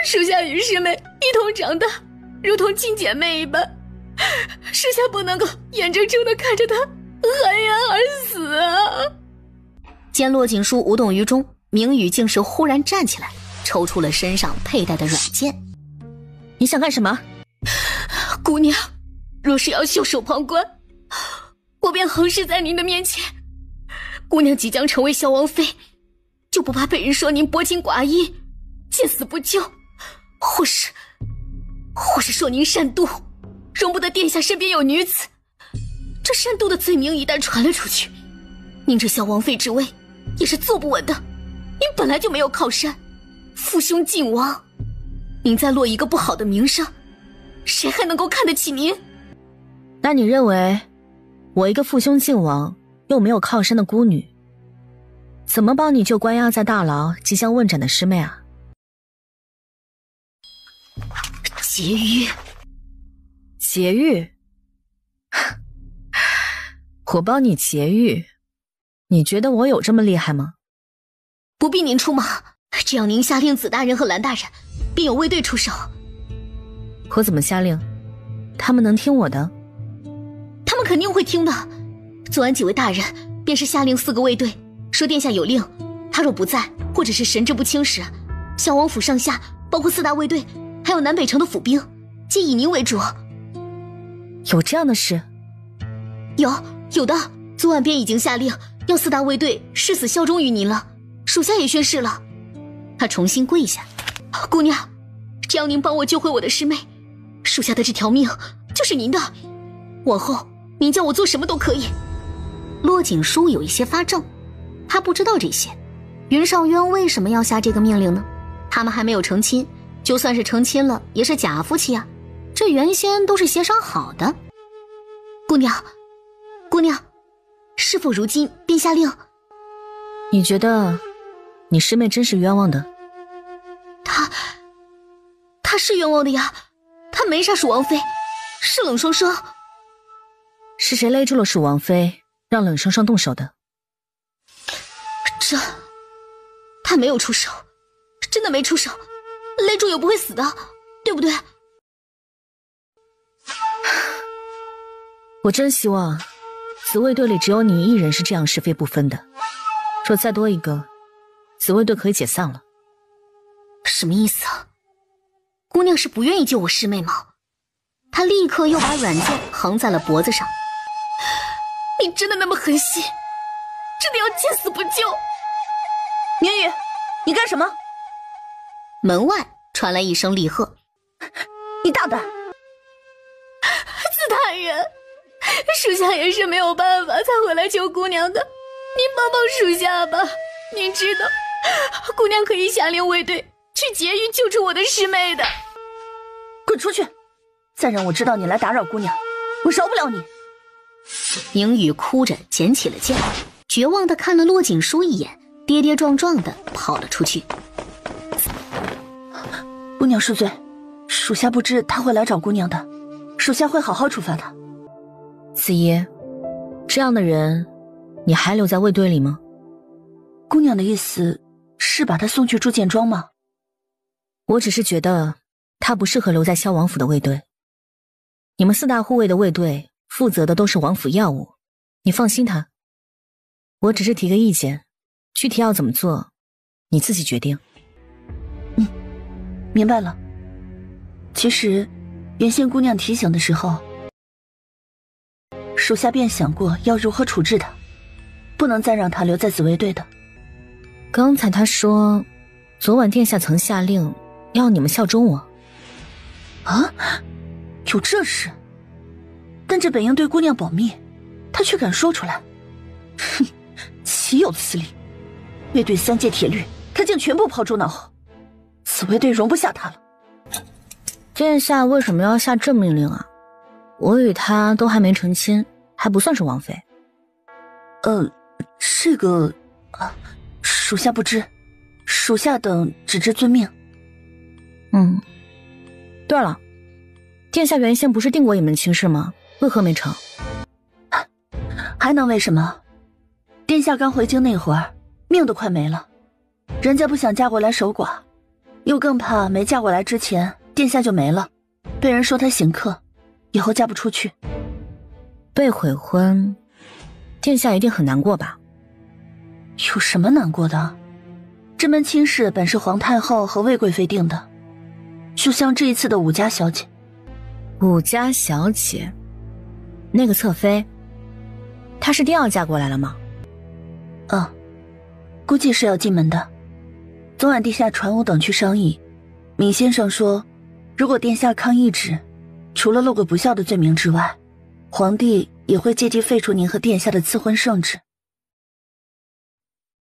属下与师妹一同长大，如同亲姐妹一般，属下不能够眼睁睁地看着她含冤而死啊！见骆锦书无动于衷，明宇竟是忽然站起来，抽出了身上佩戴的软剑。你想干什么？姑娘，若是要袖手旁观，我便横尸在您的面前。姑娘即将成为萧王妃，就不怕被人说您薄情寡义，见死不救，或是说您善妒，容不得殿下身边有女子。这善妒的罪名一旦传了出去，您这萧王妃之位也是坐不稳的。您本来就没有靠山，父兄尽亡，您再落一个不好的名声，谁还能够看得起您？那你认为我一个父兄尽亡又没有靠山的孤女，怎么帮你救关押在大牢即将问斩的师妹啊？劫狱？劫狱？我帮你劫狱，你觉得我有这么厉害吗？不必您出马，只要您下令紫大人和蓝大人，便有卫队出手。我怎么下令？他们能听我的？他们肯定会听的。昨晚几位大人便是下令4个卫队，说殿下有令，他若不在，或者是神志不清时，萧王府上下包括4大卫队，还有南北城的府兵，皆以您为主。有这样的事？有的，昨晚便已经下令要4大卫队誓死效忠于您了，属下也宣誓了。他重新跪下。姑娘，只要您帮我救回我的师妹，属下的这条命就是您的，往后您叫我做什么都可以。骆锦书有一些发怔，他不知道这些。云少渊为什么要下这个命令呢？他们还没有成亲，就算是成亲了也是假夫妻啊，这原先都是协商好的。姑娘，是否如今便下令？你觉得你师妹真是冤枉的？她是冤枉的呀，她没杀蜀王妃，是冷霜霜。是谁勒住了蜀王妃，让冷霜霜动手的？她没有出手，真的没出手，勒住也不会死的，对不对？我真希望紫卫队里只有你一人是这样是非不分的，若再多一个，紫卫队可以解散了。什么意思啊？姑娘是不愿意救我师妹吗？他立刻又把软剑横在了脖子上。你真的那么狠心，真的要见死不救？明宇，你干什么？门外传来一声厉喝。你大胆！紫大人，属下也是没有办法才回来救姑娘的，您帮帮属下吧。您知道，姑娘可以下令卫队去劫狱救出我的师妹的。滚出去！再让我知道你来打扰姑娘，我饶不了你。明宇哭着捡起了剑，绝望地看了骆锦书一眼，跌跌撞撞地跑了出去。姑娘恕罪，属下不知他会来找姑娘的，属下会好好处罚他。子怡，这样的人你还留在卫队里吗？姑娘的意思是把他送去铸剑庄吗？我只是觉得他不适合留在萧王府的卫队。你们4大护卫的卫队负责的都是王府要务，你放心他。我只是提个意见，具体要怎么做你自己决定。明白了。其实原先姑娘提醒的时候，属下便想过要如何处置她，不能再让她留在紫卫队的。刚才他说昨晚殿下曾下令要你们效忠我。啊，有这事？但这本应对姑娘保密，她却敢说出来，哼，岂有此理！卫队3戒铁律，她竟全部抛诸脑后，紫卫队容不下她了。殿下为什么要下这命令啊？我与她都还没成亲，还不算是王妃。这个属下不知，属下等只知遵命。对了，殿下原先不是定过一门亲事吗？为何没成？还能为什么？殿下刚回京那会儿，命都快没了，人家不想嫁过来守寡，又更怕没嫁过来之前殿下就没了，被人说她行客，以后嫁不出去。被悔婚殿下一定很难过吧？有什么难过的？这门亲事本是皇太后和魏贵妃定的，就像这一次的武家小姐。武家小姐，那个侧妃，她是第2嫁过来了吗？估计是要进门的。昨晚殿下传我等去商议，闵先生说，如果殿下抗议旨，除了落个不孝的罪名之外，皇帝也会借机废除您和殿下的赐婚圣旨。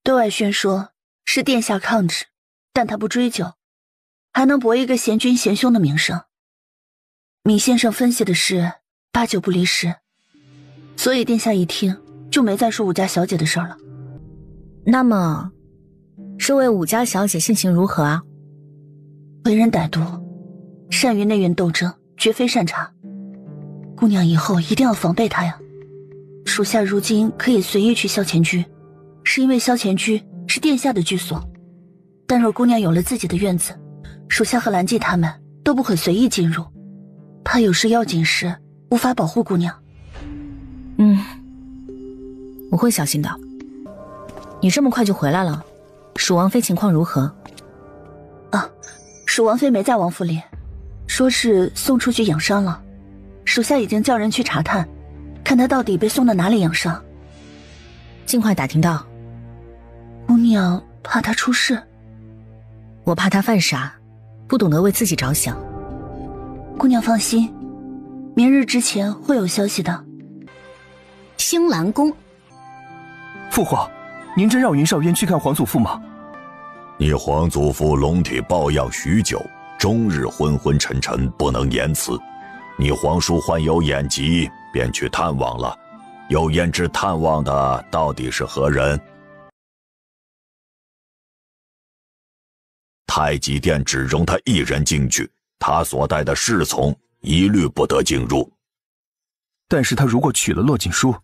对外宣说是殿下抗旨，但他不追究，还能博一个贤君贤兄的名声。闵先生分析的是8九不离10，所以殿下一听就没再说武家小姐的事了。那么，这位武家小姐性情如何啊？为人歹毒，善于内院斗争，绝非善茬。姑娘以后一定要防备她呀。属下如今可以随意去萧前居，是因为萧前居是殿下的居所。但若姑娘有了自己的院子，属下和兰记他们都不可随意进入，怕有事要紧时无法保护姑娘。我会小心的。你这么快就回来了，蜀王妃情况如何？蜀王妃没在王府里，说是送出去养伤了。属下已经叫人去查探，看她到底被送到哪里养伤。尽快打听到。姑娘怕她出事？我怕她犯傻，不懂得为自己着想。姑娘放心，明日之前会有消息的。兴兰宫，父皇，您真让云少渊去看皇祖父吗？你皇祖父龙体抱恙许久，终日昏昏沉沉，不能言辞。你皇叔患有眼疾，便去探望了。有言之探望的到底是何人？太极殿只容他一人进去，他所带的侍从一律不得进入。但是他如果娶了骆锦书，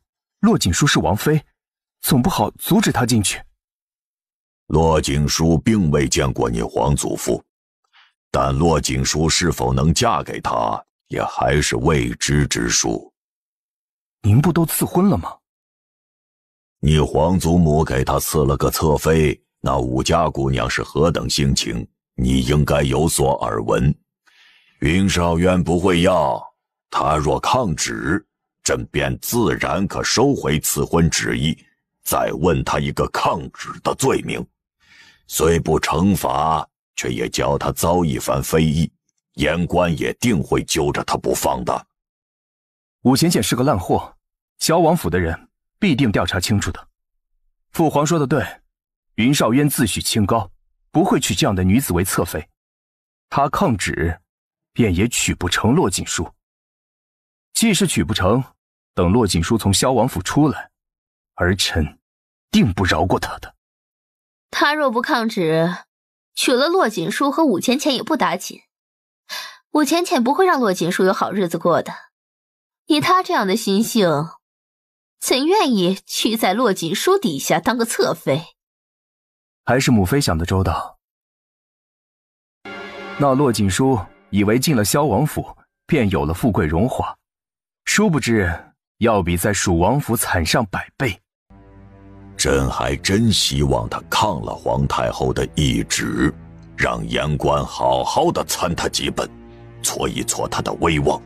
骆锦书是王妃，总不好阻止他进去。骆锦书并未见过你皇祖父，但骆锦书是否能嫁给他，也还是未知之数。您不都赐婚了吗？你皇祖母给他赐了个侧妃，那武家姑娘是何等性情，你应该有所耳闻。云少渊不会要，他若抗旨，朕便自然可收回赐婚旨意，再问他一个抗旨的罪名。虽不惩罚，却也教他遭一番非议，言官也定会揪着他不放的。武浅浅是个烂货，萧王府的人必定调查清楚的。父皇说的对，云少渊自诩清高，不会娶这样的女子为侧妃。他抗旨，便也娶不成骆锦书。既是娶不成，等骆锦书从萧王府出来，儿臣定不饶过他的。他若不抗旨，娶了骆锦书和武浅浅也不打紧。武浅浅不会让骆锦书有好日子过的。以他这样的心性，怎愿意去在骆锦书底下当个侧妃？还是母妃想的周到。那骆锦书以为进了萧王府便有了富贵荣华，殊不知要比在蜀王府惨上100倍。朕还真希望他抗了皇太后的懿旨，让言官好好的参他几本，挫一挫他的威望。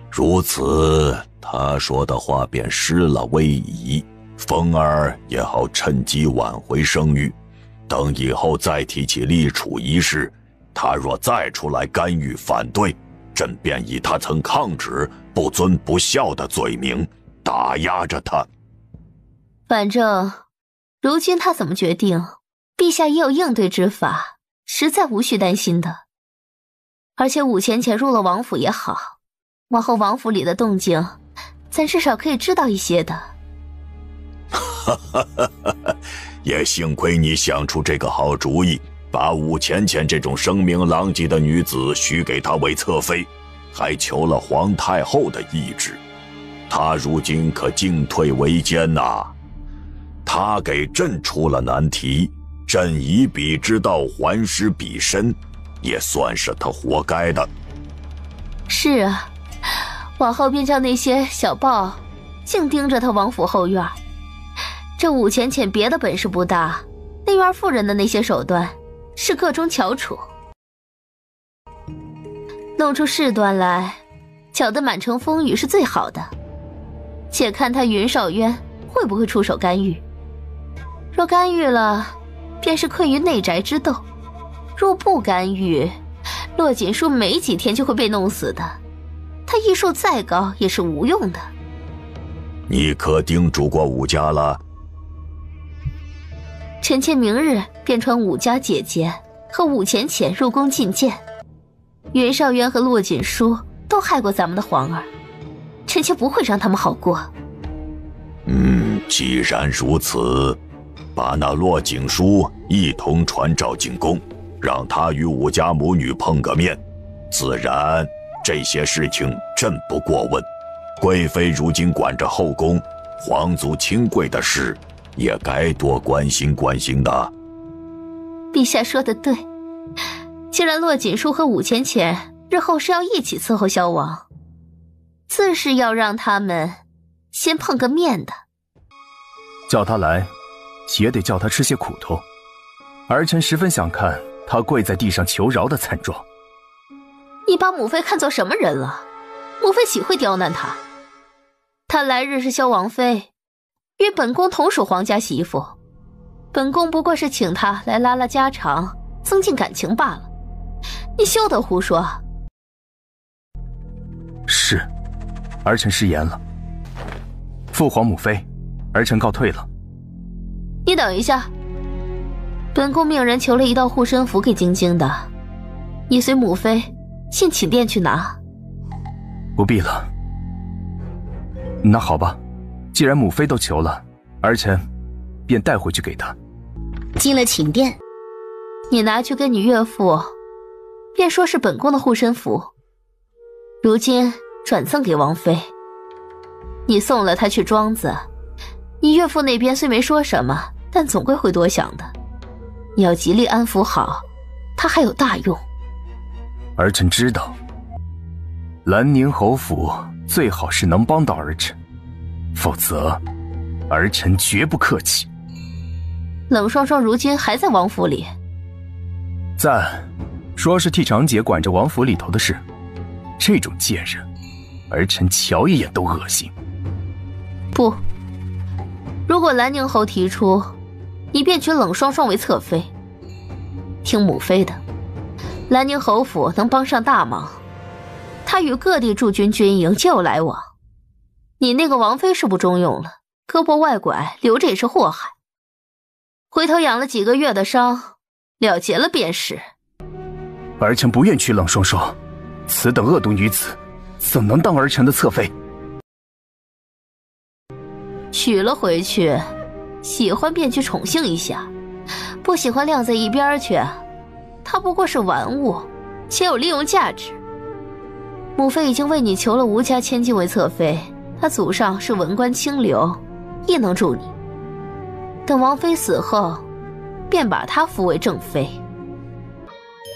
如此，他说的话便失了威仪，风儿也好趁机挽回声誉。等以后再提起立储一事，他若再出来干预反对，朕便以他曾抗旨、不遵不孝的罪名打压着他。反正如今他怎么决定，陛下也有应对之法，实在无需担心的。而且武浅浅入了王府也好，往后王府里的动静，咱至少可以知道一些的。也幸亏你想出这个好主意，把武浅浅这种声名狼藉的女子许给他为侧妃，还求了皇太后的懿旨。他如今可进退维艰呐。他给朕出了难题，朕以彼之道还施彼身，也算是他活该的。是啊，往后便叫那些小报净盯着他王府后院。这武浅浅别的本事不大，内院妇人的那些手段是各中翘楚，弄出事端来，搅得满城风雨是最好的。且看他云少渊会不会出手干预。若干预了，便是困于内宅之斗；若不干预，骆锦书没几天就会被弄死的。他医术再高也是无用的。你可叮嘱过武家了？臣妾明日便传武家姐姐和武浅浅入宫觐见。云少渊和骆锦书都害过咱们的皇儿，臣妾不会让他们好过。既然如此，把那骆景书一同传召进宫，让他与武家母女碰个面。自然这些事情朕不过问，贵妃如今管着后宫，皇族亲贵的事也该多关心关心的。陛下说得对，既然骆锦书和武浅浅日后是要一起伺候萧王，自是要让他们先碰个面的。叫他来，也得叫他吃些苦头。儿臣十分想看他跪在地上求饶的惨状。你把母妃看作什么人了？母妃岂会刁难他？他来日是萧王妃，与本宫同属皇家媳妇，本宫不过是请他来拉拉家常，增进感情罢了。你休得胡说。是，儿臣失言了。父皇母妃，儿臣告退了。你等一下，本宫命人求了一道护身符给晶晶的，你随母妃进寝殿去拿。不必了。那好吧，既然母妃都求了，儿臣便带回去给她。进了寝殿，你拿去跟你岳父，便说是本宫的护身符，如今转赠给王妃。你送了他去庄子，你岳父那边虽没说什么，但总归会多想的。你要极力安抚好，他还有大用。儿臣知道，兰宁侯府最好是能帮到儿臣，否则儿臣绝不客气。冷霜霜如今还在王府里？在，说是替长姐管着王府里头的事。这种贱人，儿臣瞧一眼都恶心。不，如果兰宁侯提出，你便娶冷霜霜为侧妃。听母妃的，兰宁侯府能帮上大忙，他与各地驻军军营皆有来往。你那个王妃是不中用了，胳膊外拐，留着也是祸害。回头养了几个月的伤，了结了便是。儿臣不愿娶冷霜霜，此等恶毒女子，怎能当儿臣的侧妃？娶了回去，喜欢便去宠幸一下，不喜欢晾在一边去。她不过是玩物，且有利用价值。母妃已经为你求了吴家千金为侧妃，她祖上是文官清流，亦能助你。等王妃死后，便把她扶为正妃。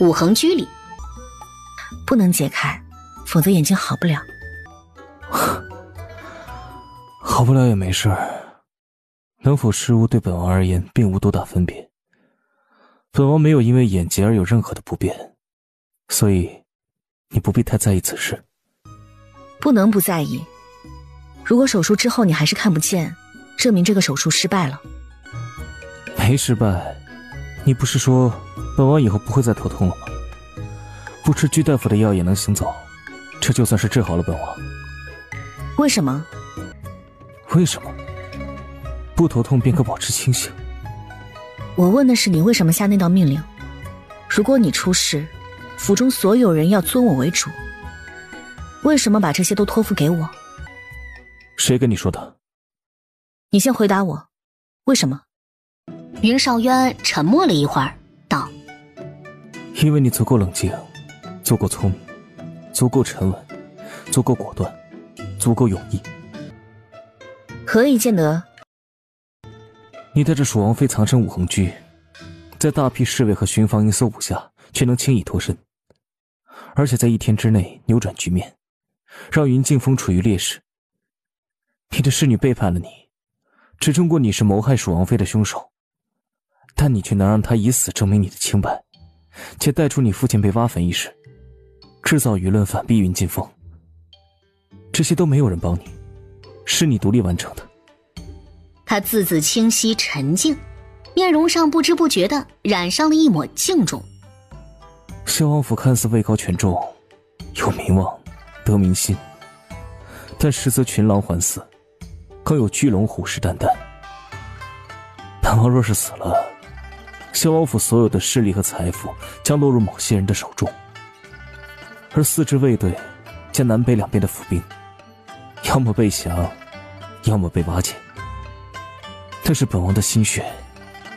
武恒居里，不能解开，否则眼睛好不了。好不了也没事儿，能否失误对本王而言并无多大分别。本王没有因为眼疾而有任何的不便，所以你不必太在意此事。不能不在意。如果手术之后你还是看不见，证明这个手术失败了。没失败，你不是说本王以后不会再头痛了吗？不吃居大夫的药也能行走，这就算是治好了本王。为什么？为什么？不头痛便可保持清醒。我问的是你为什么下那道命令？如果你出事，府中所有人要尊我为主，为什么把这些都托付给我？谁跟你说的？你先回答我，为什么？云少渊沉默了一会儿，道：因为你足够冷静，足够聪明，足够沉稳，足够果断，足够勇毅。何以见得？你带着蜀王妃藏身武恒居，在大批侍卫和巡防营搜捕下，却能轻易脱身，而且在1天之内扭转局面，让云静峰处于劣势。你的侍女背叛了你，指证过你是谋害蜀王妃的凶手，但你却能让她以死证明你的清白，且带出你父亲被挖坟一事，制造舆论反逼云劲风。这些都没有人帮你，是你独立完成的。他字字清晰沉静，面容上不知不觉地染上了一抹敬重。萧王府看似位高权重，有名望，得民心，但实则群狼环伺，更有巨龙虎视眈眈。本王若是死了，萧王府所有的势力和财富将落入某些人的手中，而4支卫队将南北两边的府兵，要么被降，要么被瓦解。但是本王的心血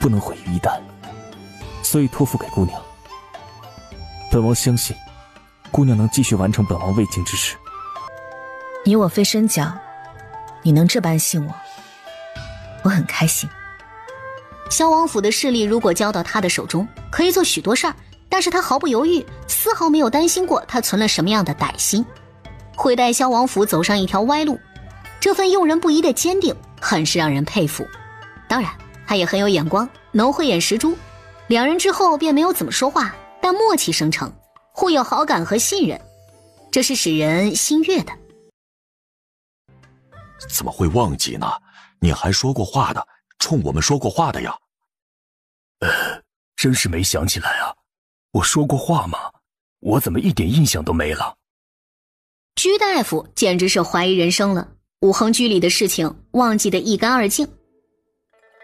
不能毁于一旦，所以托付给姑娘。本王相信姑娘能继续完成本王未尽之事。你我非深交，你能这般信我，我很开心。萧王府的势力如果交到他的手中，可以做许多事儿，但是他毫不犹豫，丝毫没有担心过他存了什么样的歹心，会带萧王府走上一条歪路。这份用人不疑的坚定很是让人佩服。当然他也很有眼光，能慧眼识珠。两人之后便没有怎么说话，但默契生成，互有好感和信任，这是使人心悦的。怎么会忘记呢？你还说过话的，冲我们说过话的呀。真是没想起来啊，我说过话吗？我怎么一点印象都没了？居大夫简直是怀疑人生了，武衡居里的事情忘记得一干二净。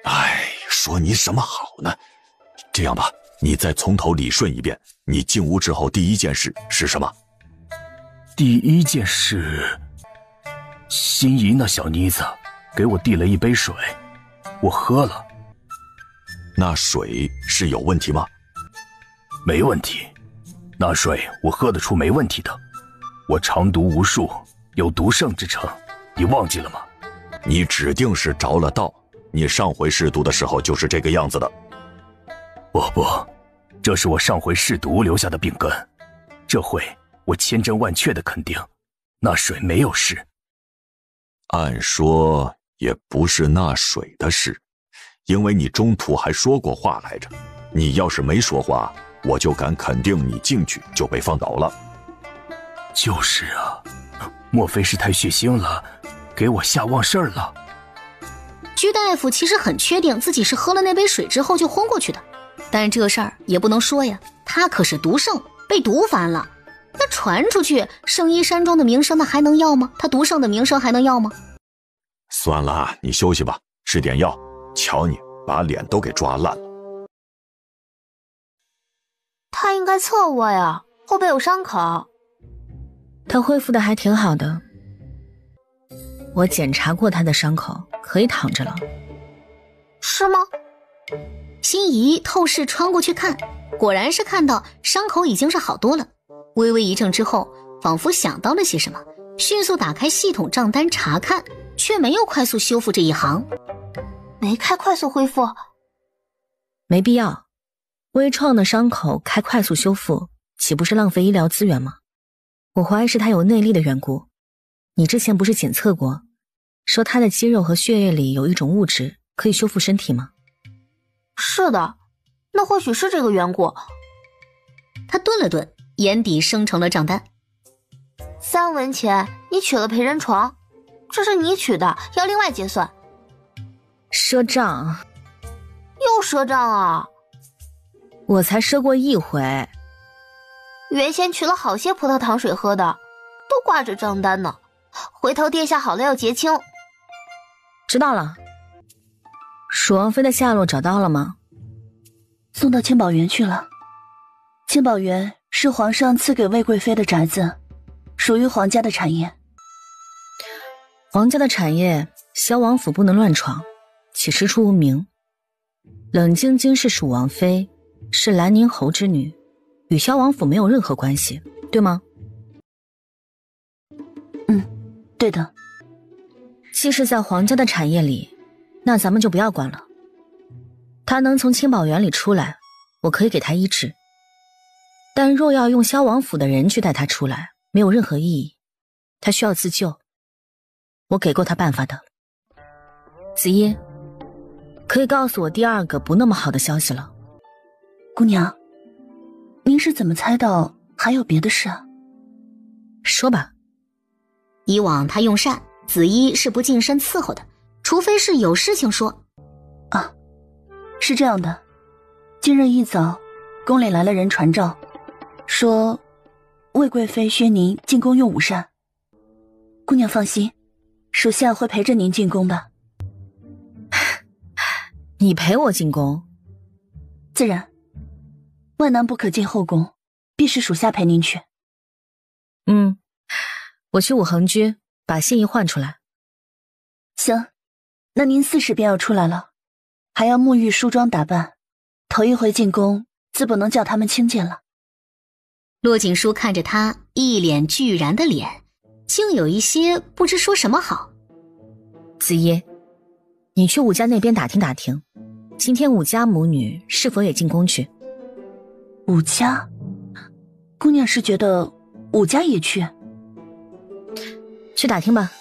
哎，说你什么好呢？这样吧，你再从头理顺一遍，你进屋之后第一件事是什么？第一件事，心仪那小妮子给我递了一杯水，我喝了。那水是有问题吗？没问题，那水我喝得出没问题的。我常读无数，有读圣之称，你忘记了吗？你指定是着了道，你上回试毒的时候就是这个样子的。不，这是我上回试毒留下的病根，这回我千真万确的肯定，那水没有事。按说也不是那水的事，因为你中途还说过话来着。你要是没说话，我就敢肯定你进去就被放倒了。就是啊，莫非是太血腥了，给我吓忘事儿了？居大夫其实很确定自己是喝了那杯水之后就昏过去的，但这事儿也不能说呀，他可是毒圣，被毒翻了。那传出去，圣衣山庄的名声那还能要吗？他毒圣的名声还能要吗？算了，你休息吧，吃点药。瞧你把脸都给抓烂了。他应该侧卧呀，后背有伤口。他恢复的还挺好的，我检查过他的伤口，可以躺着了。是吗？心仪透视穿过去看，果然是看到伤口已经是好多了。微微一怔之后，仿佛想到了些什么，迅速打开系统账单查看，却没有快速修复这一行。没开快速恢复？没必要，微创的伤口开快速修复，岂不是浪费医疗资源吗？我怀疑是他有内力的缘故。你之前不是检测过，说他的肌肉和血液里有一种物质可以修复身体吗？是的，那或许是这个缘故。他顿了顿，眼底生成了账单。3文钱，你取了陪人床，这是你取的，要另外结算。赊账？又赊账啊？我才赊过一回。原先取了好些葡萄糖水喝的，都挂着账单呢。回头殿下好了要结清。知道了。蜀王妃的下落找到了吗？送到千宝园去了。千宝园是皇上赐给魏贵妃的宅子，属于皇家的产业。皇家的产业，萧王府不能乱闯，岂师出无名？冷晶晶是蜀王妃，是兰宁侯之女，与萧王府没有任何关系，对吗？对的。既是在皇家的产业里，那咱们就不要管了。他能从清宝园里出来，我可以给他医治。但若要用萧王府的人去带他出来，没有任何意义。他需要自救。我给过他办法的。子衣，可以告诉我第二个不那么好的消息了。姑娘，您是怎么猜到还有别的事啊？说吧。以往他用膳，子衣是不近身伺候的，除非是有事情说。啊，是这样的，今日一早，宫里来了人传召，说魏贵妃宣您进宫用午膳。姑娘放心，属下会陪着您进宫的。你陪我进宫？自然，万难不可进后宫，必是属下陪您去。我去武恒居把心仪换出来。行，那您4时便要出来了，还要沐浴梳妆打扮，头一回进宫，自不能叫他们轻贱了。骆锦书看着他一脸巨然的脸，竟有一些不知说什么好。子衣，你去武家那边打听打听，今天武家母女是否也进宫去？武家？姑娘是觉得武家也去？去打听吧。